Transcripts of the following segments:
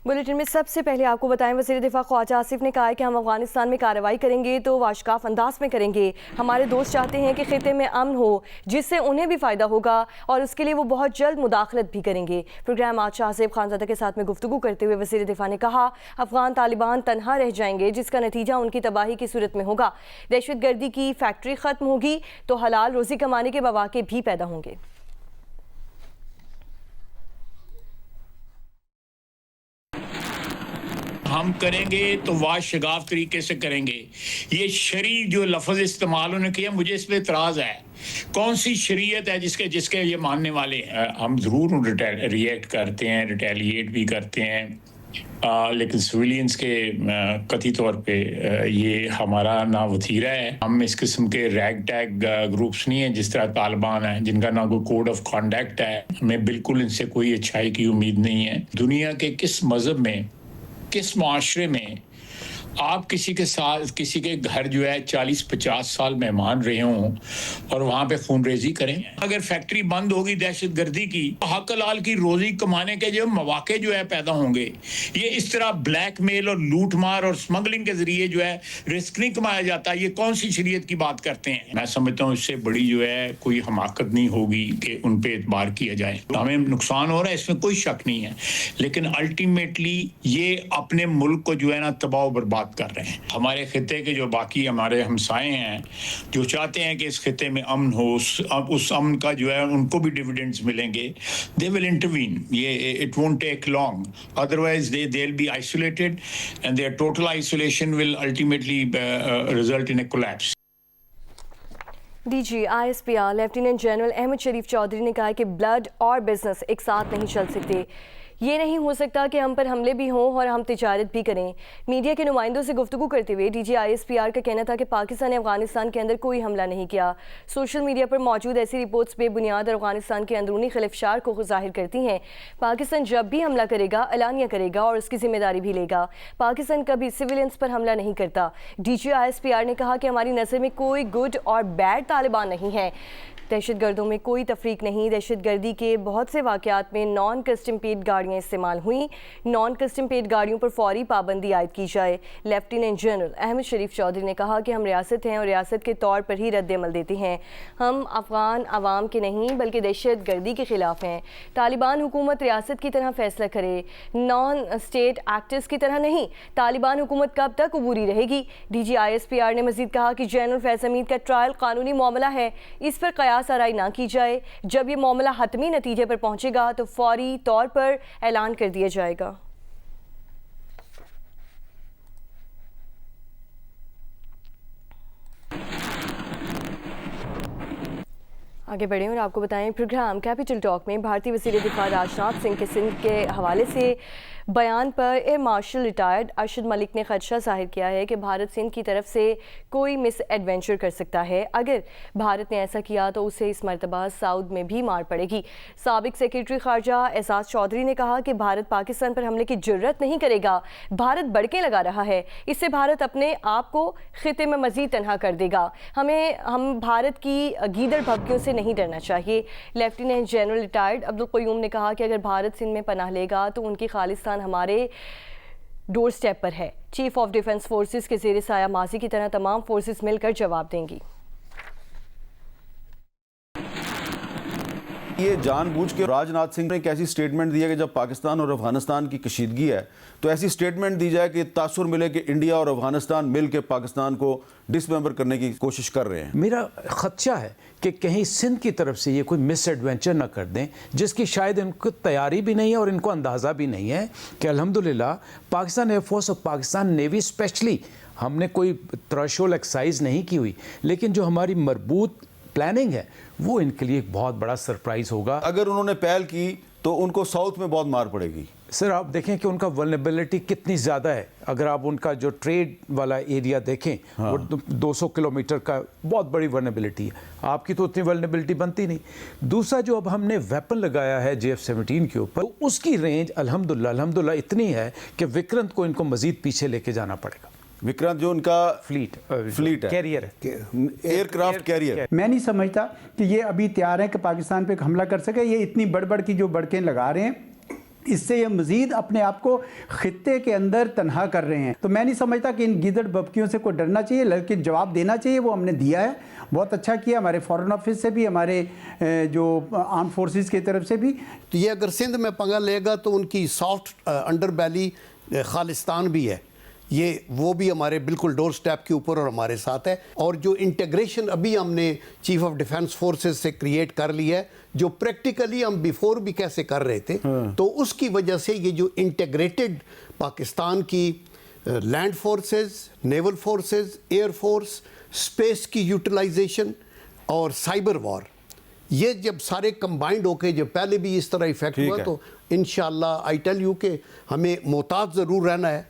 Bulletin में सबसे पहले आपको बताएं, वज़ीर दिफा ख्वाजा आसिफ ने कहा है कि हम अफगानिस्तान में कार्रवाई करेंगे तो वाशकाफ अंदाज में करेंगे। हमारे दोस्त चाहते हैं कि खिते में अमन हो जिससे उन्हें भी फ़ायदा होगा और उसके लिए वो बहुत जल्द मुदाखलत भी करेंगे। प्रोग्राम आज शाहज़ेब खानज़ादा के साथ में गुफ्तगू करते हुए वज़ीर दिफा ने कहा, अफगान तालिबान तनहा रह जाएंगे जिसका नतीजा उनकी तबाही की सूरत में होगा। दहशत गर्दी की फैक्ट्री ख़त्म होगी तो हलाल रोज़ी कमाने के मौके भी पैदा होंगे। हम करेंगे तो वाशगाफ तरीके से करेंगे। ये शरी जो लफ्ज़ इस्तेमाल उन्होंने किया, मुझे इस पर एतराज़ है। कौन सी शरीयत है जिसके ये मानने वाले हैं? हम ज़रूर रिएक्ट करते हैं, रिटेलिएट भी करते हैं, लेकिन सिविलियंस के कथी तौर पे ये हमारा ना वतीरा है। हम इस किस्म के रैग टैग ग्रुप्स नहीं हैं जिस तरह तालिबान हैं, जिनका ना कोई कोड ऑफ कॉन्डक्ट है। हमें बिल्कुल इनसे कोई अच्छाई की उम्मीद नहीं है। दुनिया के किस मज़हब में, किस माशरे में आप किसी के साथ किसी के घर जो है 40-50 साल मेहमान रहे हों और वहाँ पे खून रेजी करें? अगर फैक्ट्री बंद होगी दहशत गर्दी की, हक हलाल की रोज़ी कमाने के जो मौके जो है पैदा होंगे। ये इस तरह ब्लैक मेल और लूट मार और स्मगलिंग के ज़रिए जो है रिस्क नहीं कमाया जाता। ये कौन सी शरीयत की बात करते हैं? मैं समझता हूँ इससे बड़ी जो है कोई हमाकत नहीं होगी कि उन पर एतबार किया जाए। हमें नुकसान हो रहा है, इसमें कोई शक नहीं है, लेकिन अल्टीमेटली ये अपने मुल्क को जो है ना तबाह बर्बाद कर रहे हैं। हमारे खिते के जो बाकी हमारे हमसाए हैं जो चाहते हैं कि इस खिते में अमन हो, उस अमन का जो है उनको भी डिविडेंड्स मिलेंगे। They will intervene. ये it won't take long, otherwise they will be isolated and their total isolation will ultimately result in a collapse. DG ISPR lieutenant general Ahmed Sharif Chaudhry ने कहा कि ब्लड और बिजनेस एक साथ नहीं चल सकते। ये नहीं हो सकता कि हम पर हमले भी हों और हम तिजारत भी करें। मीडिया के नुमाइंदों से गुफ्तगू करते हुए डीजी ISPR का कहना था कि पाकिस्तान ने अफगानिस्तान के अंदर कोई हमला नहीं किया। सोशल मीडिया पर मौजूद ऐसी रिपोर्ट्स बेबुनियाद और अफगानिस्तान के अंदरूनी खिलफशार को ज़ाहिर करती हैं। पाकिस्तान जब भी हमला करेगा एलानिया करेगा और उसकी जिम्मेदारी भी लेगा। पाकिस्तान कभी सिविलियंस पर हमला नहीं करता। डीजी ISPR ने कहा कि हमारी नज़र में कोई गुड और बैड तालिबान नहीं है। दहशत गर्दों में कोई तफरीक नहीं। दहशत गर्दी के बहुत से वाक़यात में नॉन कस्टम पेड गाड़ियाँ इस्तेमाल हुई। नॉन कस्टम पेड गाड़ियों पर फौरी पाबंदी आयद की जाए। लेफ्टिनेंट जनरल अहमद शरीफ चौधरी ने कहा कि हम रियासत हैं और रियासत के तौर पर ही रद्द अमल देते हैं। हम अफगान आवाम के नहीं बल्कि दहशत गर्दी के ख़िलाफ़ हैं। तालिबान हुकूमत रियासत की तरह फ़ैसला करे, नॉन स्टेट एक्टर्स की तरह नहीं। तालिबान हुकूमत कब तक अबूरी रहेगी? डीजी ISPR ने मज़ीद कहा कि जनरल फैज़ हमीद का ट्रायल कानूनी मामला है, इस पर कयास आराई ना की जाए। जब ये मामला हतमी नतीजे पर पहुंचेगा तो फौरी तौर पर ऐलान कर दिया जाएगा। आगे बढ़ें और आपको बताएं, प्रोग्राम कैपिटल टॉक में भारतीय वज़ीर दिफा राजनाथ सिंह के सिंध के हवाले से बयान पर air marshal retired Arshad Malik ने खदशा ज़ाहिर किया है कि भारत सिंध की तरफ से कोई मिस एडवेंचर कर सकता है। अगर भारत ने ऐसा किया तो उसे इस मरतबा साउद में भी मार पड़ेगी। साबिक सेक्रेटरी खारजा एजाज चौधरी ने कहा कि भारत पाकिस्तान पर हमले की जुर्रत नहीं करेगा। भारत बड़के लगा रहा है, इससे भारत अपने आप को खिते में मज़ीद तनहा कर देगा। हम भारत की गीदड़ भभकियों से नहीं डरना चाहिए। Lieutenant general retired Abdul Qayyum ने कहा कि अगर भारत सिंध में पनाह लेगा तो उनकी खालिस्तान हमारे डोर स्टेप पर है। चीफ ऑफ डिफेंस फोर्सेस के ज़ेरे साया माजी की तरह तमाम फोर्सेस मिलकर जवाब देंगी। ये जानबूझ के राजनाथ सिंह ने एक ऐसी स्टेटमेंट दी है कि जब पाकिस्तान और अफगानिस्तान की कशीदगी है तो ऐसी स्टेटमेंट दी जाए कि तासुर मिले कि इंडिया और अफगानिस्तान मिल के पाकिस्तान को डिसमेंबर करने की कोशिश कर रहे हैं। मेरा खदशा है कि कहीं सिंध की तरफ से ये कोई मिस एडवेंचर ना कर दें जिसकी शायद इनको तैयारी भी नहीं है और इनको अंदाज़ा भी नहीं है कि अल्हम्दुलिल्लाह पाकिस्तान एयरफोर्स और पाकिस्तान नेवी स्पेशली, हमने कोई थ्रेशोल्ड एक्सरसाइज नहीं की हुई, लेकिन जो हमारी मरबूत प्लानिंग है वो इनके लिए एक बहुत बड़ा सरप्राइज़ होगा। अगर उन्होंने पहल की तो उनको साउथ में बहुत मार पड़ेगी। सर आप देखें कि उनका वल्नरेबिलिटी कितनी ज़्यादा है। अगर आप उनका जो ट्रेड वाला एरिया देखें, हाँ, वो 200 किलोमीटर का बहुत बड़ी वल्नरेबिलिटी है। आपकी तो उतनी वल्नरेबिलिटी बनती नहीं। दूसरा, जो अब हमने वेपन लगाया है JF-17 के ऊपर, तो उसकी रेंज अल्हम्दुलिल्लाह इतनी है कि विक्रांत को इनको मज़ीद पीछे लेके जाना पड़ेगा। विक्रांत जो उनका फ्लीट है, कैरियर है, एयरक्राफ्ट कैरियर। मैं नहीं समझता कि ये अभी तैयार है कि पाकिस्तान पे हमला कर सके। ये इतनी बड़ की जो बड़कें लगा रहे हैं اس سے یہ مزید اپنے آپ کو خطے کے اندر تنہا کر رہے ہیں. تو میں نہیں سمجھتا کہ ان گیدڑ ببکیوں سے کوئی ڈرنا چاہیے، لیکن جواب دینا چاہیے. وہ ہم نے دیا ہے، بہت اچھا کیا، ہمارے فارن آفس سے بھی، ہمارے جو آرم فورسز کی طرف سے بھی. تو یہ اگر سندھ میں پنگا لے گا تو ان کی سافٹ انڈر بیلی خالستان بھی ہے، یہ وہ بھی ہمارے بالکل ڈور سٹیپ کے اوپر اور ہمارے ساتھ ہے. اور جو انٹیگریشن ابھی ہم نے چیف آف ڈیفنس فورسز سے کریٹ کر لی ہے، جو پریکٹیکلی ہم بیفور بھی کیسے کر رہے تھے، تو اس کی وجہ سے یہ جو انٹیگریٹڈ پاکستان کی land forces, naval forces, air force, space کی یوٹیلائزیشن اور سائبر وار، یہ جب سارے کمبائنڈ ہو کے جب پہلے بھی اس طرح ایفیکٹ ہوا، تو انشاءاللہ آئی ٹیل یو کہ ہمیں محتاط ضرور رہنا ہے.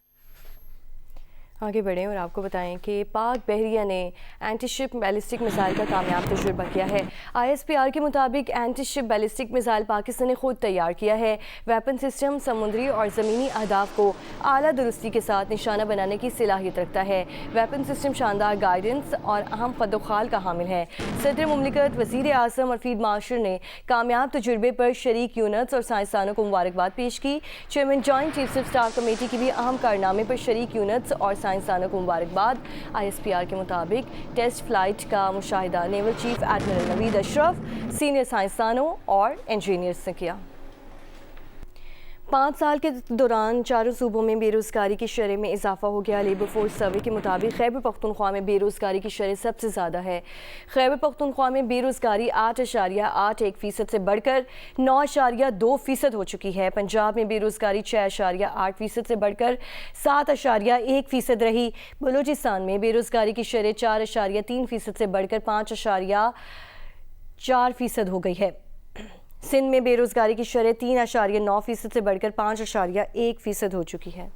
آگے بڑھیں اور آپ کو بتائیں کہ پاک بحریہ نے اینٹی شپ بیلسٹک میزائل کا کامیاب تجربہ کیا ہے. ISPR کے مطابق اینٹی شپ بیلسٹک میزائل پاکستان نے خود تیار کیا ہے. ویپن سسٹم سمندری اور زمینی اہداف کو اعلیٰ درستی کے ساتھ نشانہ بنانے کی صلاحیت رکھتا ہے. ویپن سسٹم شاندار گائیڈنس اور اہم خد و خال کا حامل ہے. صدر مملکت، وزیر اعظم اور فیلڈ مارشل نے کامیاب تجربے پر شریک یونٹس اور سائنسدانوں کو مبارکباد پیش کی. Chairman joint chiefs of staff committee کی بھی اہم کارنامے پر شریک یونٹس اور سائنسدانوں کو مبارکباد. ISPR کے مطابق ٹیسٹ فلائٹ کا مشاہدہ نیول چیف ایڈمرل نوید اشرف، سینئر سائنسدانوں اور انجینئرز نے کیا. 5 سال کے دوران چاروں صوبوں میں بے روزگاری کی شرح میں اضافہ ہو گیا. لیبر فورس سروے کے مطابق خیبر پختونخوا میں بے روزگاری کی شرح سب سے زیادہ ہے. خیبر پختونخوا میں بے روزگاری 8.81% سے بڑھ کر 9.2% ہو چکی ہے. پنجاب میں بے روزگاری 6.8% سے بڑھ کر 7.1% رہی. بلوچستان میں بے روزگاری کی شرح 4.3% سے بڑھ کر 5.4% ہو گئی ہے. سندھ میں بے روزگاری کی شرح 3.9% سے بڑھ کر 5.1% ہو چکی ہے.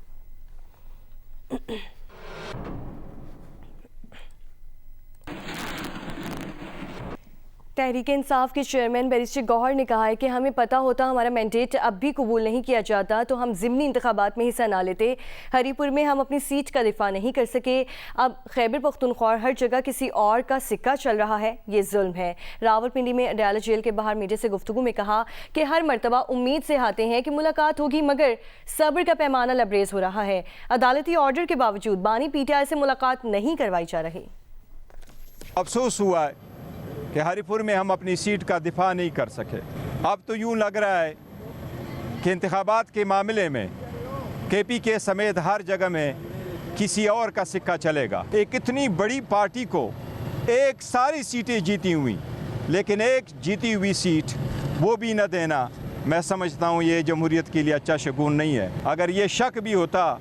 تحریک انصاف کے چیئرمین بیرسٹر گوہر نے کہا ہے کہ ہمیں پتہ ہوتا ہمارا مینڈیٹ اب بھی قبول نہیں کیا جاتا تو ہم ضمنی انتخابات میں حصہ نہ لیتے. ہری پور میں ہم اپنی سیٹ کا دفاع نہیں کر سکے. اب خیبر پختونخوا ہر جگہ کسی اور کا سکہ چل رہا ہے، یہ ظلم ہے. راولپنڈی میں اڈیالہ جیل کے باہر میڈیا سے گفتگو میں کہا کہ ہر مرتبہ امید سے آتے ہیں کہ ملاقات ہوگی، مگر صبر کا پیمانہ لبریز ہو رہا ہے. عدالتی آرڈر کے باوجود بانی PTI سے ملاقات نہیں کروائی جا رہی. افسوس ہوا ہے کہ ہری پور میں ہم اپنی سیٹ کا دفاع نہیں کر سکے. اب تو یوں لگ رہا ہے کہ انتخابات کے معاملے میں KPK سمیت ہر جگہ میں کسی اور کا سکہ چلے گا. ایک اتنی بڑی پارٹی کو ایک ساری سیٹیں جیتی ہوئی لیکن ایک جیتی ہوئی سیٹ وہ بھی نہ دینا، میں سمجھتا ہوں یہ جمہوریت کے لیے اچھا شگون نہیں ہے. اگر یہ شک بھی ہوتا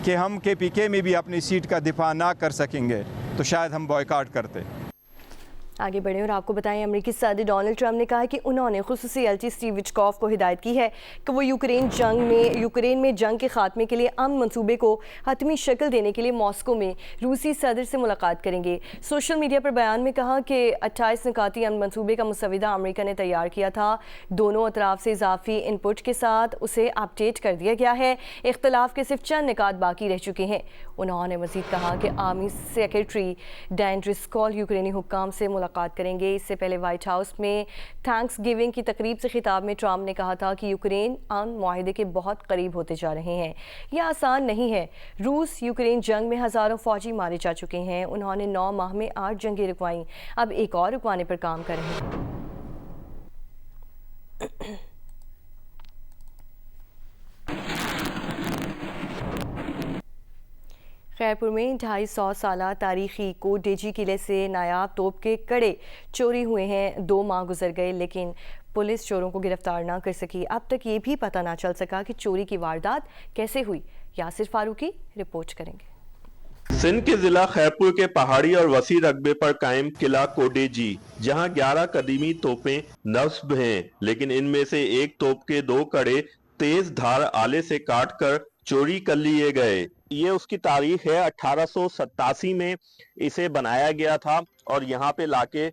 کہ ہم KPK میں بھی اپنی سیٹ کا دفاع نہ کر سکیں گے تو شاید ہم بائیکاٹ کرتے. آگے بڑھیں اور آپ کو بتائیں امریکی صدر ڈونلڈ ٹرمپ نے کہا کہ انہوں نے خصوصی ایلچی اسٹیو وٹکوف کو ہدایت کی ہے کہ وہ یوکرین میں جنگ کے خاتمے کے لیے امن منصوبے کو حتمی شکل دینے کے لیے ماسکو میں روسی صدر سے ملاقات کریں گے. سوشل میڈیا پر بیان میں کہا کہ 28 نکاتی امن منصوبے کا مسودہ امریکہ نے تیار کیا تھا. دونوں اطراف سے اضافی ان پٹ کے ساتھ اسے اپ ڈیٹ کر دیا گیا ہے. اختلاف کے صرف چند نکات باقی رہ چکے ہیں. انہوں نے مزید کہا کہ آرمی سیکرٹری ڈین ڈرسکول یوکرینی حکام سے ملاقات کریں گے. اس سے پہلے وائٹ ہاؤس میں تھینکس گیونگ کی تقریب سے خطاب میں ٹرمپ نے کہا تھا کہ یوکرین امن معاہدے کے بہت قریب ہوتے جا رہے ہیں. یہ آسان نہیں ہے. روس یوکرین جنگ میں ہزاروں فوجی مارے جا چکے ہیں. انہوں نے 9 ماہ میں 8 جنگیں رکوائیں، اب ایک اور رکوانے پر کام کر رہے ہیں. خیرپور میں 250 سالہ تاریخی کوٹ-ڈیجی قلعے سے نایاب توپ کے کڑے چوری ہوئے ہیں. 2 ماہ گزر گئے لیکن پولیس چوروں کو گرفتار نہ کر سکی. اب تک یہ بھی پتہ نہ چل سکا کہ چوری کی واردات کیسے ہوئی. یاسر فاروقی رپورٹ کریں گے. سندھ کے ضلع خیرپور کے پہاڑی اور وسیع رقبے پر قائم قلعہ کوٹ-ڈیجی، جہاں 11 قدیمی توپیں نصب ہیں، لیکن ان میں سے ایک توپ کے 2 کڑے تیز دھار آلے سے کاٹ کر چوری کر لیے گئے. یہ اس کی تاریخ ہے. 1887 میں اسے بنایا گیا تھا اور یہاں پہ لا کے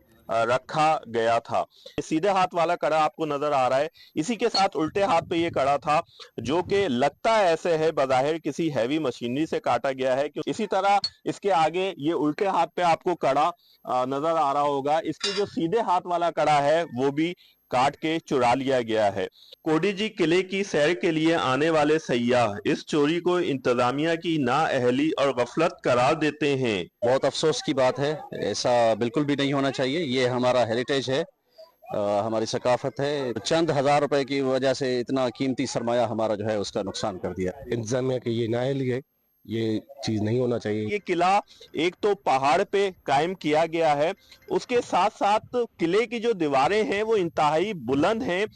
رکھا گیا تھا. سیدھے ہاتھ والا کڑا آپ کو نظر آ رہا ہے، اسی کے ساتھ الٹے ہاتھ پہ یہ کڑا تھا جو کہ لگتا ایسے ہے بظاہر کسی ہیوی مشینری سے کاٹا گیا ہے. اسی طرح اس کے آگے یہ الٹے ہاتھ پہ آپ کو کڑا نظر آ رہا ہوگا. اس کی جو سیدھے ہاتھ والا کڑا ہے وہ بھی काट के चुरा लिया गया है। कोडी जी किले की सैर के लिए आने वाले सयाह इस चोरी को इंतजामिया की नाअहली और गफलत करार देते हैं। बहुत अफसोस की बात है, ऐसा बिल्कुल भी नहीं होना चाहिए। ये हमारा हेरिटेज है, हमारी सकाफत है। चंद हजार रुपए की वजह से इतना कीमती सरमाया हमारा जो है उसका नुकसान कर दिया। इंतजामिया की ये नाअहली है, ये चीज नहीं होना चाहिए। ये किला एक तो पहाड़ पे कायम किया गया है, उसके साथ साथ किले की जो दीवारें हैं वो इंतहाई बुलंद हैं,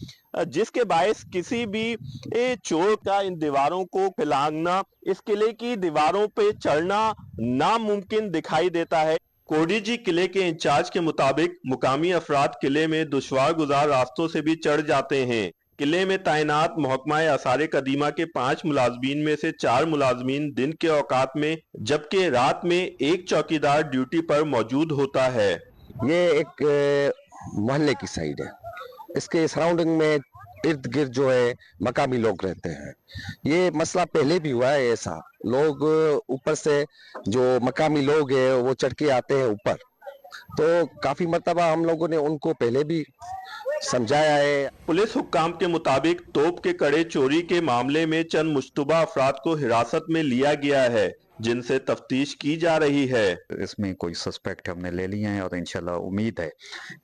जिसके बायस किसी भी चोर का इन दीवारों को लांघना, इस किले की दीवारों पे चढ़ना नामुमकिन दिखाई देता है। कोडी जी किले के इंचार्ज के मुताबिक मुकामी अफराद किले में दुश्वार गुजार रास्तों से भी चढ़ जाते हैं। किले में तैनात महकमा आसार कदीमा के 5 मुलाजमीन में से 4 मुलाजमीन दिन के औकात में जबकि रात में एक चौकीदार ड्यूटी पर मौजूद होता है। ये एक मोहल्ले की साइड है, इसके सराउंडिंग में इर्द गिर्द जो है मकामी लोग रहते हैं। ये मसला पहले भी हुआ है, ऐसा लोग ऊपर से जो मकामी लोग हैं वो चढ़ के आते हैं ऊपर, तो काफी मर्तबा हम लोगों ने उनको पहले भी समझाया है। पुलिस हुक्काम के मुताबिक तोप के कड़े चोरी के मामले में चंद मुश्तबा अफराद को हिरासत में लिया गया है, जिनसे तफ्तीश की जा रही है। इसमें कोई सस्पेक्ट हमने ले लिए हैं और इंशाल्लाह उम्मीद है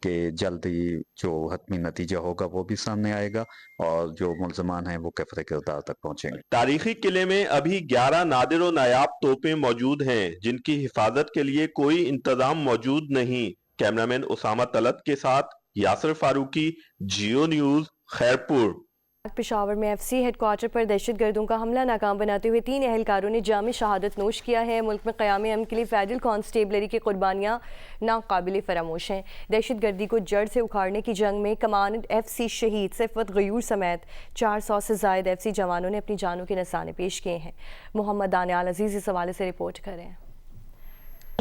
कि जल्दी जो हतमी नतीजा होगा वो भी सामने आएगा और जो मुल्ज़मान हैं वो कैफ़रे किरदार तक पहुंचेंगे। तारीखी किले में अभी 11 नादिर और नायाब तोपें मौजूद हैं, जिनकी हिफाजत के लिए कोई इंतजाम मौजूद नहीं। कैमरामैन उसामा तलत के साथ यासिर फारूकी, जियो न्यूज़, खैरपुर। पेशावर में एफसी हेडक्वार्टर पर दहशतगर्दों का हमला नाकाम बनाते हुए 3 एहलकारों ने जामे शहादत नोश किया है। मुल्क में क़याम अमन के लिए फेडरल कांस्टेबलरी की कुर्बानियाँ नाकाबिल फरामोश हैं। दहशतगर्दी को जड़ से उखाड़ने की जंग में कमांडेंट एफसी शहीद सिफत गयूर समेत 400 से ज़ायद एफसी जवानों ने अपनी जानों के नज़राने पेश किए हैं। मोहम्मद दानियाल अजीज़ इस हवाले से रिपोर्ट करें।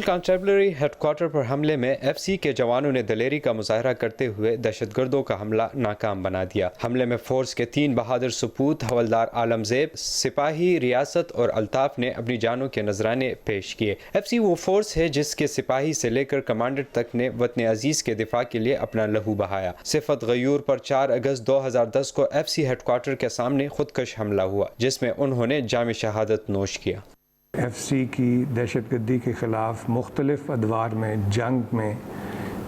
कांस्टेबलरी हेडक्वार्टर पर हमले में एफसी के जवानों ने दलेरी का मुजाहरा करते हुए दहशतगर्दों का हमला नाकाम बना दिया। हमले में फोर्स के 3 बहादुर सपूत हवलदार आलमजेब, सिपाही रियासत और अल्ताफ ने अपनी जानों के नजराने पेश किए। एफसी वो फोर्स है जिसके सिपाही से लेकर कमांडेंट तक ने वतन अजीज के दिफा के लिए अपना लहू बहाया। सिफत गयूर पर 4 अगस्त 2010 को एफसी हेडक्वार्टर के सामने खुदकश हमला हुआ, जिसमें उन्होंने जामे शहादत नोश किया। एफसी की दहशतगर्दी के ख़िलाफ़ मुख्तलिफ अदवार में जंग में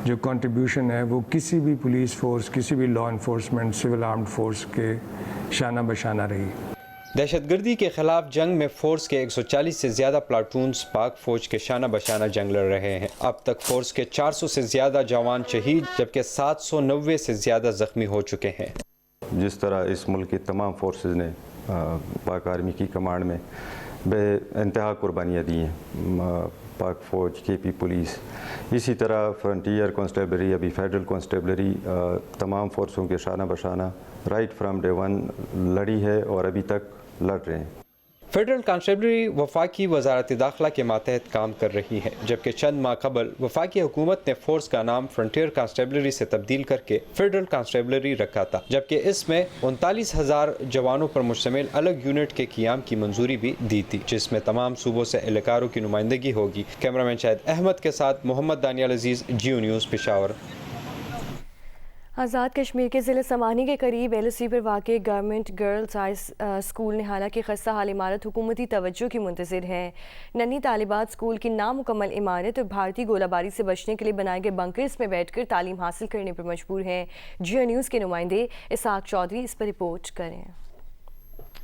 जो कंट्रीब्यूशन है वो किसी भी पुलिस फोर्स, किसी भी law enforcement, civil armed force के शाना बशाना रही। दहशतगर्दी के खिलाफ जंग में फोर्स के 140 से ज़्यादा प्लाटून्स पाक फौज के शाना बशाना जंग लड़ रहे हैं। अब तक फोर्स के 400 से ज़्यादा जवान शहीद जबकि 790 से ज़्यादा ज़ख्मी हो चुके हैं। जिस तरह इस मुल्क की तमाम फोर्सेस ने पाक आर्मी की कमांड में बेइंतहा कुर्बानियाँ दी हैं, पाक फ़ौज, केपी पुलिस, इसी तरह फ्रंटियर कांस्टेबलरी, अभी फेडरल कांस्टेबलरी तमाम फोर्सों के शाना बशाना राइट फ्रॉम डे 1 लड़ी है और अभी तक लड़ रहे हैं। फेडरल कांस्टेबलरी वफाकी वजारत दाखिला के मातहत काम कर रही है, जबकि चंद माह कबल वफाकी हुकूमत ने फोर्स का नाम फ्रंटियर कांस्टेबलरी से तब्दील करके फेडरल कांस्टेबलरी रखा था, जबकि इसमें 39,000 जवानों पर मुश्तमिल अलग यूनिट के क़ियाम की मंजूरी भी दी थी, जिसमें तमाम सूबों से एहलकारों की नुमाइंदगी होगी। कैमरामैन शाहिद अहमद के साथ मोहम्मद दानियाल अजीज़, जियो न्यूज़, पेशावर। आज़ाद कश्मीर के ज़िले समानी के करीब LSC पर वाक़ गवर्नमेंट गर्ल्स हाई स्कूल ने हालांकि खस्ता हाल इमारत हुकूमती तवज्जो की मुंतज़िर है। नन्ही तालिबात स्कूल की नामुकम्मल इमारत और भारतीय गोलाबारी से बचने के लिए बनाए गए बंकर्स में बैठकर तालीम हासिल करने पर मजबूर हैं। जियो न्यूज़ के नुमाइंदे इसाक चौधरी इस पर रिपोर्ट करें।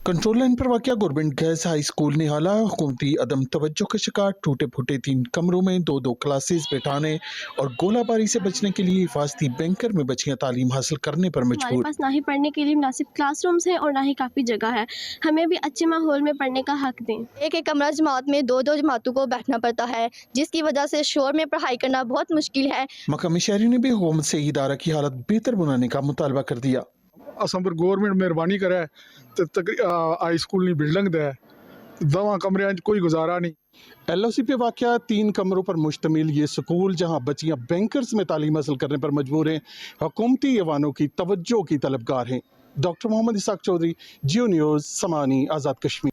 कंट्रोल लाइन पर वाक़या गवर्नमेंट गर्ल्स हाई स्कूल निहाला हुकूमती अदम तवज्जो के शिकार टूटे फूटे 3 कमरों में 2-2 क्लासेस बैठाने और गोलाबारी से बचने के लिए हिफाजती बैंकर में बच्चियां तालीम हासिल करने पर मजबूर। हमारे पास ना ही पढ़ने के लिए मुनासिब क्लासरूम्स हैं और ना ही काफ़ी जगह है। हमें भी अच्छे माहौल में पढ़ने का हक दें। एक कमरा जमात में 2-2 जमातों को बैठना पड़ता है, जिसकी वजह से शोर में पढ़ाई करना बहुत मुश्किल है। मकामी शहरी ने भी हुकूमत से इदारा की हालत बेहतर बनाने का मुतालबा कर दिया। असम पर गवर्नमेंट मेहरबानी करे तो हाई स्कूल की बिल्डिंग दे, दवा कमरे कोई गुजारा नहीं। LOC पे वाक़या 3 कमरों पर मुश्तमिल ये स्कूल जहां बच्चियां बैंकर्स में तालीम हासिल करने पर मजबूर हैं, हुकूमती ऐवानों की तवज्जो की तलबगार हैं। डॉक्टर मोहम्मद इसाक चौधरी, जियो न्यूज़, समानी, आज़ाद कश्मीर।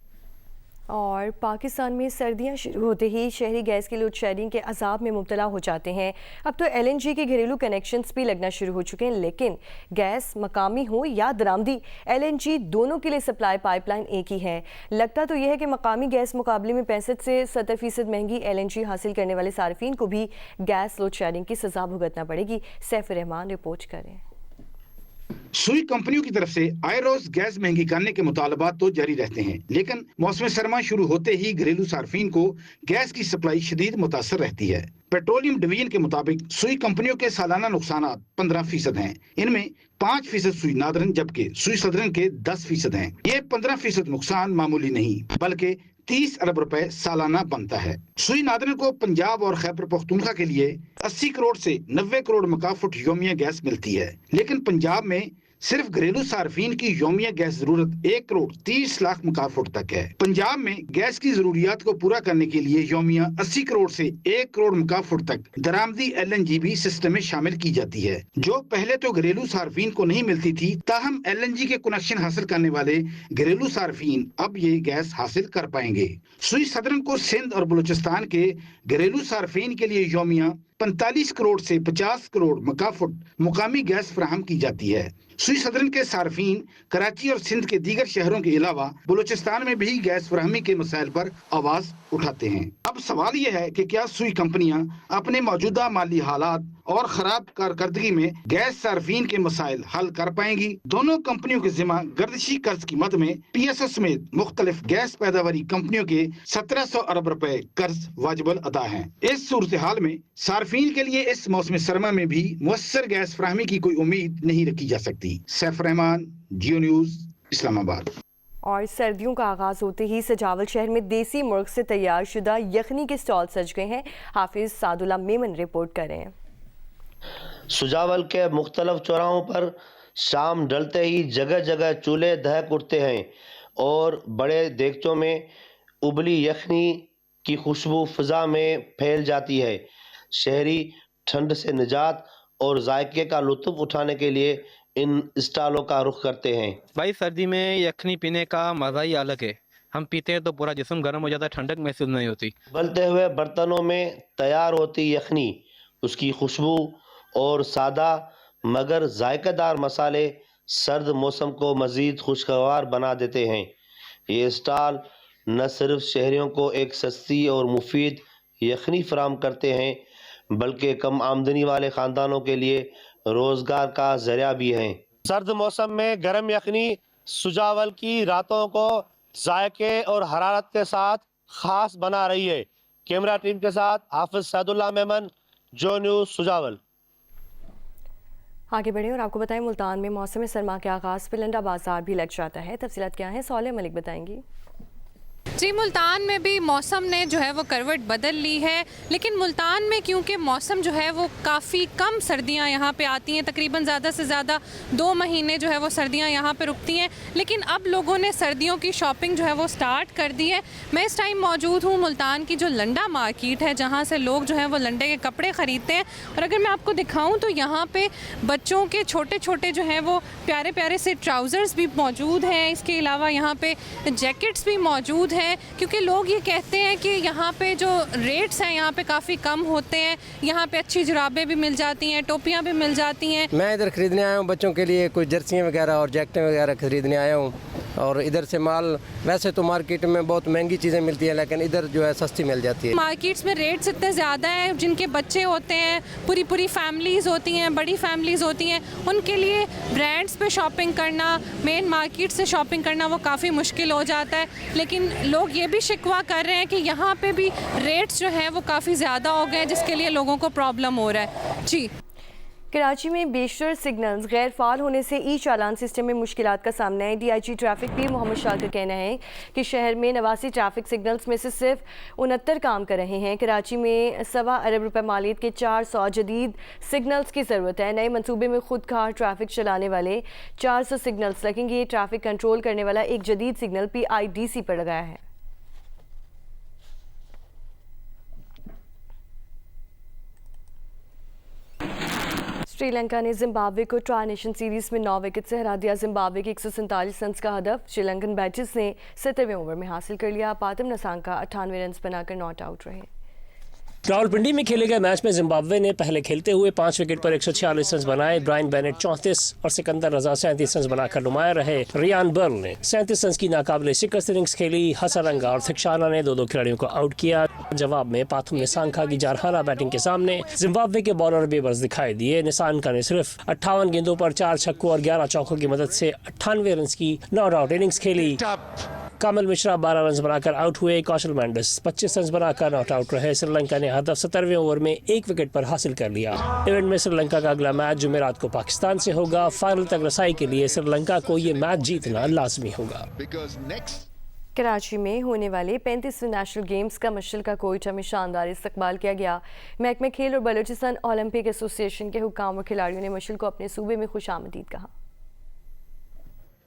اور پاکستان میں سردیاں شروع ہوتے ہی شہری گیس کی لوڈ شیڈنگ کے عذاب میں مبتلا ہو جاتے ہیں. اب تو LNG کے گھریلو کنیکشنز بھی لگنا شروع ہو چکے ہیں، لیکن گیس مقامی ہو یا درآمدی LNG دونوں کے لیے سپلائی پائپ لائن ایک ہی ہے. لگتا تو یہ ہے کہ مقامی گیس مقابلے میں 65 سے 70% مہنگی LNG حاصل کرنے والے صارفین کو بھی گیس لوڈ شیڈنگ کی سزا بھگتنا پڑے گی. سیف الرحمان رپورٹ کریں. سوئی کمپنیوں کی طرف سے آئے روز گیس مہنگی کرنے کے مطالبات تو جاری رہتے ہیں، لیکن موسم سرما شروع ہوتے ہی گھریلو صارفین کو گیس کی سپلائی شدید متاثر رہتی ہے. پیٹرولیم ڈویژن کے مطابق سوئی کمپنیوں کے سالانہ نقصانات 15% ہیں. ان میں 5% سوئی نادرن جبکہ سوئی صدرن کے 10% ہیں. یہ 15% نقصان معمولی نہیں بلکہ 30 ارب روپے سالانہ بنتا ہے. سوئی نادرن کو پنجاب اور خیبر پختونخوا کے لیے 80 کروڑ سے 90 کروڑ مکعب فٹ یومیہ گیس ملتی ہے، لیکن پنجاب میں صرف گھریلو صارفین کی یومیہ گیس ضرورت 1 کروڑ 30 لاکھ مکعب فٹ تک ہے. پنجاب میں گیس کی ضروریات کو پورا کرنے کے لیے یومیہ 80 کروڑ سے 1 کروڑ مکعب فٹ تک درآمدی LNG بھی سسٹم میں شامل کی جاتی ہے، جو پہلے تو گھریلو صارفین کو نہیں ملتی تھی. تاہم LNG کے کنیکشن حاصل کرنے والے گھریلو صارفین اب یہ گیس حاصل کر پائیں گے. سوئی صدرن کو سندھ اور بلوچستان کے گھریلو صارفین کے لیے یومیہ 45 کروڑ سے 50 کروڑ مکعب فٹ مقامی گیس فراہم کی جاتی ہے. سوئی صدرن کے صارفین کراچی اور سندھ کے دیگر شہروں کے علاوہ بلوچستان میں بھی گیس فراہمی کے مسائل پر آواز اٹھاتے ہیں. اب سوال یہ ہے کہ کیا سوئی کمپنیاں اپنے موجودہ مالی حالات اور خراب کارکردگی میں گیس صارفین کے مسائل حل کر پائیں گی؟ دونوں کمپنیوں کے ذمہ گردشی قرض کی مد میں PSO سمیت مختلف گیس پیداواری کمپنیوں کے 1700 ارب روپے قرض واجب الادا ہیں. اس صورتحال میں صارفین کے لیے اس موسم سرما میں بھی مؤثر گیس فراہمی کی کوئی امید نہیں رکھی جا سکتی. سیف الرحمان، جیو نیوز، اسلام آباد. اور سردیوں کا آغاز ہوتے ہی سجاول شہر میں دیسی مرغ سے تیار شدہ یخنی کے سٹال سج گئے ہیں. حافظ سعد اللہ میمن رپورٹ کریں. سجاول کے مختلف چوراہوں پر شام ڈلتے ہی جگہ جگہ چولہے دہک اٹھتے ہیں اور بڑے دیگچوں میں ابلی یخنی کی خوشبو فضا میں پھیل جاتی ہے. شہری ٹھنڈ سے نجات اور ذائقے کا لطف اٹھانے کے لیے ان اسٹالوں کا رخ کرتے ہیں. بھائی سردی میں یخنی پینے کا مزہ ہی الگ ہے. ہم پیتے ہیں تو پورا جسم گرم ہو جاتا ہے، ٹھنڈک محسوس نہیں ہوتی. ابلتے ہوئے برتنوں میں تیار ہوتی یخنی، اس کی خوشبو اور سادہ مگر ذائقہ دار مسالے سرد موسم کو مزید خوشگوار بنا دیتے ہیں. یہ اسٹال نہ صرف شہریوں کو ایک سستی اور مفید یخنی فراہم کرتے ہیں بلکہ کم آمدنی والے خاندانوں کے لیے روزگار کا ذریعہ بھی ہیں. سرد موسم میں گرم یخنی سجاول کی راتوں کو ذائقے اور حرارت کے ساتھ خاص بنا رہی ہے. کیمرہ ٹیم کے ساتھ حافظ سعد اللہ میمن، جو نیوز، سجاول. آگے بڑھیں اور آپ کو بتائیں ملتان میں موسم سرما کے آغاز پہ لنڈا بازار بھی لگ جاتا ہے. تفصیلات کیا ہیں صالح ملک بتائیں گی. جی، ملتان میں بھی موسم نے جو ہے وہ کروٹ بدل لی ہے، لیکن ملتان میں کیونکہ موسم جو ہے وہ کافی کم سردیاں یہاں پہ آتی ہیں، تقریباً زیادہ سے زیادہ 2 مہینے جو ہے وہ سردیاں یہاں پہ رکتی ہیں، لیکن اب لوگوں نے سردیوں کی شاپنگ جو ہے وہ سٹارٹ کر دی ہے. میں اس ٹائم موجود ہوں ملتان کی جو لنڈا مارکیٹ ہے، جہاں سے لوگ جو ہیں وہ لنڈے کے کپڑے خریدتے ہیں. اور اگر میں آپ کو دکھاؤں تو یہاں پہ بچوں کے چھوٹے چھوٹے جو ہیں وہ پیارے پیارے سے ٹراؤزرز بھی موجود ہیں. اس کے علاوہ یہاں پہ جیکٹس بھی موجود ہیں، کیونکہ لوگ یہ کہتے ہیں کہ یہاں پہ جو ریٹس ہیں یہاں پہ کافی کم ہوتے ہیں. یہاں پہ اچھی جرابیں بھی مل جاتی ہیں، ٹوپیاں بھی مل جاتی ہیں. میں ادھر خریدنے آیا ہوں بچوں کے لیے کچھ جرسیاں وغیرہ اور جیکٹیں وغیرہ خریدنے آیا ہوں. اور ادھر سے مال ویسے تو مارکیٹ میں بہت مہنگی چیزیں ملتی ہیں، لیکن ادھر جو ہے سستی مل جاتی ہے. مارکیٹس میں ریٹس اتنے زیادہ ہیں، جن کے بچے ہوتے ہیں، پوری فیملیز ہوتی ہیں، بڑی فیملیز ہوتی ہیں، ان کے لیے برانڈس پہ شاپنگ کرنا، مین مارکیٹ سے شاپنگ کرنا وہ کافی مشکل ہو جاتا ہے. لیکن لوگ یہ بھی شکوہ کر رہے ہیں کہ یہاں پہ بھی ریٹس جو ہیں وہ کافی زیادہ ہو گئے، جس کے لیے لوگوں کو پرابلم ہو رہا ہے. جی، کراچی میں بیشتر سگنلز غیر فعال ہونے سے ای چالان سسٹم میں مشکلات کا سامنا ہے. DIG ٹریفک پیر محمد شاہ کا کہنا ہے کہ شہر میں 89 ٹریفک سگنلز میں سے صرف 69 کام کر رہے ہیں. کراچی میں 1.25 ارب روپے مالیت کے 400 جدید سگنلز کی ضرورت ہے. نئے منصوبے میں خود کار ٹریفک چلانے والے 400 سگنلز لگیں گے. ٹریفک کنٹرول کرنے والا ایک جدید سگنل PIDC پر لگایا ہے. श्री लंका ने जिम्बाब्वे को ट्राई नेशन सीरीज में 9 विकेट से हरा दिया। जिम्बाब्वे के 147 रन का हदफ श्रीलंकन बैटर्स ने 70वें ओवर में हासिल कर लिया। पातम नसांका 98 रन बनाकर नॉट आउट रहे। रावलपिंडी में खेले गए मैच में जिम्बाब्वे ने पहले खेलते हुए 5 विकेट पर 146 रन बनाए। ब्रायन बेनेट 34 और सिकंदर रजा 37 रन बनाकर नुमाया रहे। रियान बर्ल ने 37 रन की नाकाबिले शिकस्त इनिंग्स खेली। हसरंगा और थिक्शाना ने 2-2 खिलाड़ियों को आउट किया। जवाब में पाथुम निसांका की जारहाना बैटिंग के सामने जिम्बाब्वे के बॉलर बेबस दिखाई दिए। निसांका ने सिर्फ 58 गेंदों पर 4 छक्कों और 11 चौकों की मदद से 98 रन की नॉट आउट इनिंग्स खेली। कमल मिश्रा 12 रन बनाकर आउट हुए। कौशल मैंडस 25 रन बनाकर नॉट आउट रहे। श्रीलंका ने हदफ 70वें ओवर में 1 विकेट पर हासिल कर लिया। इवेंट में श्रीलंका का अगला मैच जुमेरात को पाकिस्तान से होगा। फाइनल तक रसाई के लिए श्रीलंका को ये मैच जीतना लाजमी होगा। कराची में होने वाले 35वें नेशनल गेम्स का मशल का कोयटा में शानदार इस्तकबाल किया गया। महकमे खेल और बलूचिस्तान ओलंपिक एसोसिएशन के हुक्काम और खिलाड़ियों ने मशल को अपने सूबे में खुशामदीद कहा।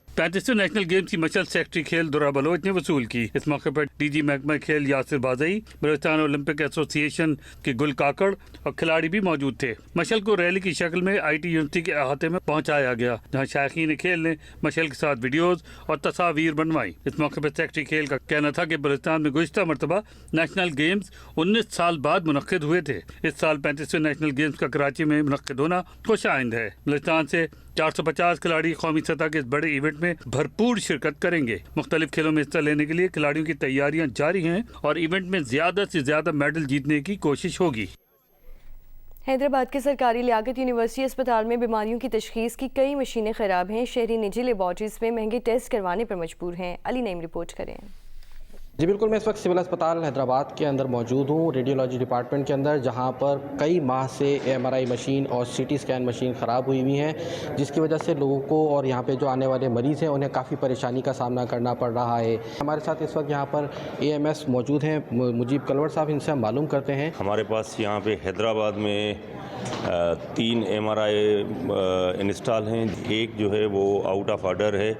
35वें नेशनल गेम्स की मशल सेक्रेटरी खेल दुरा बलोच ने वसूल की। इस मौके पर डीजी महकमा खेल यासिर बाजई, बलूचिस्तान ओलंपिक एसोसिएशन के गुल काकड़ और खिलाड़ी भी मौजूद थे। मशल को रैली की शक्ल में IT यूनिवर्सिटी के अहाते में पहुंचाया गया, जहां शायकीन खेल ने मशल के साथ वीडियोज और तस्वीर बनवाई। इस मौके पर सेक्रेटरी खेल का कहना था कि बलूचिस्तान में गुज़िश्ता मरतबा नेशनल गेम्स 19 साल बाद मुनक्किद हुए थे। इस साल 35वें नेशनल गेम्स का कराची में मुनक्किद होना खुशाइंद है। बलूचिस्तान से 450 खिलाड़ी कौमी सतह के इस बड़े इवेंट में भरपूर शिरकत करेंगे। मुख्तलिफ खेलों में हिस्सा लेने के लिए खिलाड़ियों की तैयारियां जारी हैं और इवेंट में ज्यादा से ज्यादा मेडल जीतने की कोशिश होगी। हैदराबाद के सरकारी लियाकत यूनिवर्सिटी अस्पताल में बीमारियों की तशखीस की कई मशीनें खराब हैं। शहरी निजी लेबॉर्ट्रीज में महंगे टेस्ट करवाने पर मजबूर हैं। अली नईम रिपोर्ट करें। जी बिल्कुल, मैं इस वक्त सिविल अस्पताल हैदराबाद के अंदर मौजूद हूँ, रेडियोलॉजी डिपार्टमेंट के अंदर, जहाँ पर कई माह से MRI मशीन और CT स्कैन मशीन ख़राब हुई हुई हैं, जिसकी वजह से लोगों को और यहाँ पे जो आने वाले मरीज़ हैं उन्हें काफ़ी परेशानी का सामना करना पड़ रहा है। हमारे साथ इस वक्त यहाँ पर AMS मौजूद हैं, मुजीब कलवर साहब, इनसे हम मालूम करते हैं। हमारे पास यहाँ पे हैदराबाद में 3 MRI इंस्टॉल हैं। एक जो है वो आउट ऑफ ऑर्डर है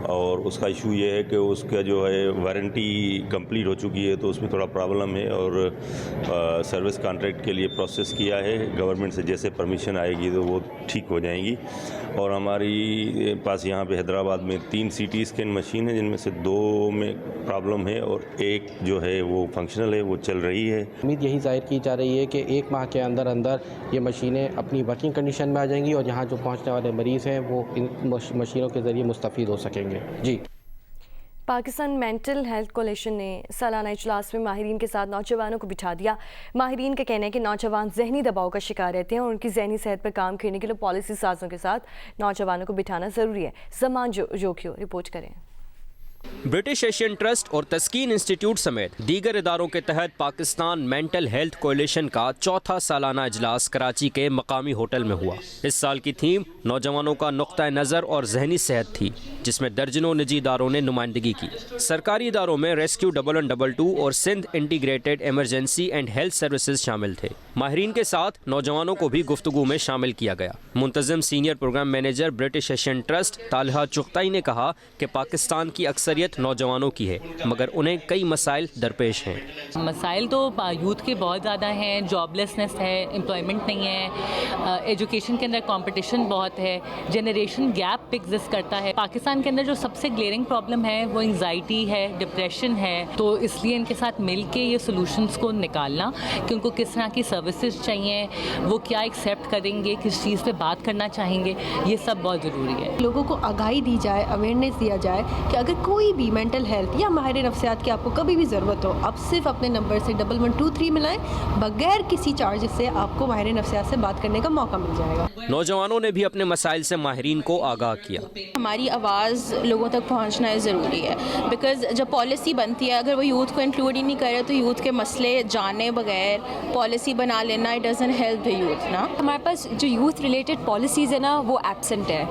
और उसका इशू ये है कि उसका जो है वारंटी कंप्लीट हो चुकी है, तो उसमें थोड़ा प्रॉब्लम है और सर्विस कॉन्ट्रैक्ट के लिए प्रोसेस किया है। गवर्नमेंट से जैसे परमिशन आएगी तो वो ठीक हो जाएंगी। और हमारी पास यहाँ पे हैदराबाद में 3 CT स्कैन मशीन है, जिनमें से 2 में प्रॉब्लम है और एक जो है वो फंक्शनल है, वो चल रही है। उम्मीद यही जाहिर की जा रही है कि 1 माह के अंदर अंदर ये मशीनें अपनी वर्किंग कंडीशन में आ जाएंगी और यहाँ जो पहुँचने वाले मरीज़ हैं वो इन मशीनों के ज़रिए मुस्तफ़ीद हो सकेंगे। जी। पाकिस्तान मेंटल हेल्थ कोलिशन ने सालाना इजलास में माहिरीन के साथ नौजवानों को बिठा दिया। माहिरीन का कहना है कि नौजवान जहनी दबाव का शिकार रहते हैं और उनकी जहनी सेहत पर काम करने के लिए पॉलिसी साजों के साथ नौजवानों को बिठाना ज़रूरी है। जमान जोखियो रिपोर्ट करें। ब्रिटिश एशियन ट्रस्ट और तस्कीन इंस्टीट्यूट समेत दीगर इदारों के तहत पाकिस्तान मेंटल हेल्थ कोलिशन का 4था सालाना इजलास कराची के मकामी होटल में हुआ। इस साल की थीम नौजवानों का नुक्ता नज़र और जहनी सेहत थी, जिसमें दर्जनों निजी इदारों ने नुमाइंदगी की। सरकारी इदारों में रेस्क्यू 1122 और Sindh integrated emergency and health services शामिल थे। माहिरीन के साथ नौजवानों को भी गुफ्तगू में शामिल किया गया। मुंतज़िम senior programme manager British Asian trust Taliha Chughtai ने कहा कि पाकिस्तान की अक्सरियत नौजवानों की है, मगर उन्हें कई मसाइल दरपेश हैं। मसाइल तो यूथ के बहुत ज़्यादा हैं। जॉबलेसनेस है, एम्प्लॉयमेंट नहीं है, एजुकेशन के अंदर कंपटीशन बहुत है, जनरेशन गैप एग्जिस्ट करता है। पाकिस्तान के अंदर जो सबसे ग्लेयरिंग प्रॉब्लम है वो एंग्जाइटी है, डिप्रेशन है। तो इसलिए इनके साथ मिल के ये सोल्यूशंस को निकालना कि उनको किस तरह की सर्विसेज चाहिए, वो क्या एक्सेप्ट करेंगे, किस चीज़ पे बात करना चाहेंगे, ये सब बहुत ज़रूरी है। लोगों को आगाही दी जाए, अवेयरनेस दिया जाए कि अगर कोई भी मेंटल हेल्थ या माहिर नफ्सियात की आपको कभी भी ज़रूरत हो, आप सिर्फ अपने नंबर से 1123 मिलाएं, बगैर किसी चार्जेस से आपको माहिर नफ्सियात से बात करने का मौका मिल जाएगा। नौजवानों ने भी अपने मसाइल से माहिरीन को आगाह किया। हमारी आवाज़ लोगों तक पहुंचना ज़रूरी है, बिकॉज जब पॉलिसी बनती है अगर वो यूथ को इंक्लूड ही नहीं करे तो यूथ के मसले जाने बगैर पॉलिसी बना लेना it doesn't help the youth ना। हमारे पास जो यूथ रिलेटेड पॉलिसीज़ है ना वो एब्सेंट है।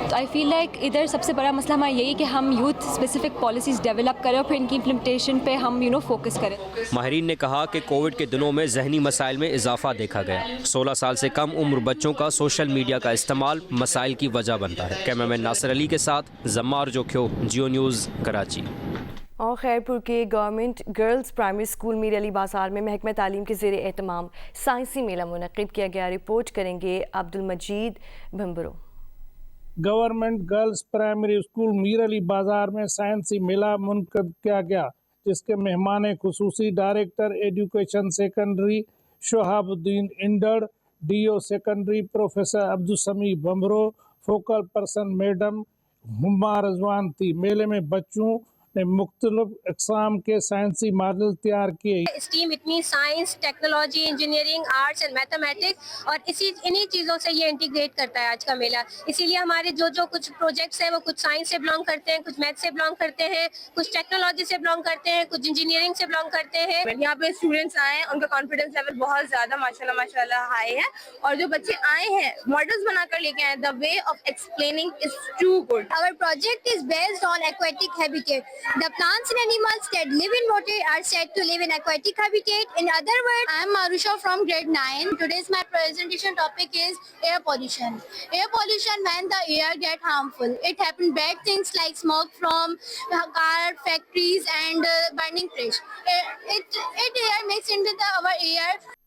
तो आई फील लाइक इधर सबसे बड़ा मसला हमारा यही कि हम यूथ स्पेसिफिक पॉलिसीज़ डेवलप करें और फिर इनकी इम्प्लीमेंटेशन पे हम फोकस करें। माहिरीन ने कहा कि कोविड के दिनों में जहनी मसाइल में इजाफा देखा गया। 16 साल से कम उम्र बच्चों का सोशल मीडिया का इस्तेमाल मसाइल की वजह बनता है। कैमरामैन नासिर अली के साथ जमार जोखियो, जियो न्यूज़, कराची। اور خیرپور کے government girls primary school Mir Ali Bazaar میں محکمہ تعلیم کے زیر اہتمام سائنسی میلہ منعقد کیا گیا. رپورٹ کریں گے Abdul Majeed Bhambro. Government girls primary school Mir Ali Bazaar میں سائنسی میلہ منعقد کیا گیا، جس کے مہمان خصوصی director education secondary Shahabuddin انڈڑ، D O secondary professor Abdul Sami Bhambro, focal person madam Huma Rizwan تھی. میلے میں بچوں نے مختلف اقسام کے سائنسی ماڈل تیار کیے. اسٹیم اتنی science, technology, engineering, arts and mathematics اور انہی چیزوں سے یہ انٹیگریٹ کرتا ہے آج کا میلہ. اسی لیے ہمارے جو کچھ پروجیکٹس ہیں وہ کچھ سائنس سے بلانگ کرتے ہیں، کچھ میتھ سے بلانگ کرتے ہیں، کچھ ٹیکنالوجی سے بلانگ کرتے ہیں، کچھ انجینئرنگ سے بلانگ کرتے ہیں. یہاں پہ اسٹوڈینٹس آئے ہیں، ان کا کانفیڈینس لیول بہت زیادہ ماشاءاللہ ہائی ہے، اور جو بچے آئے ہیں ماڈلز بنا کر لے کے آئے. The way of explaining is too good. Our project is based on aquatic habitat. The plants and animals that live in water are said to live in aquatic habitat. In other words, I am Marusha from grade 9. Today's my presentation topic is air pollution. Air pollution, when the air get harmful, it happen bad things like smoke from car, factories and burning fish. It air mixed into our air.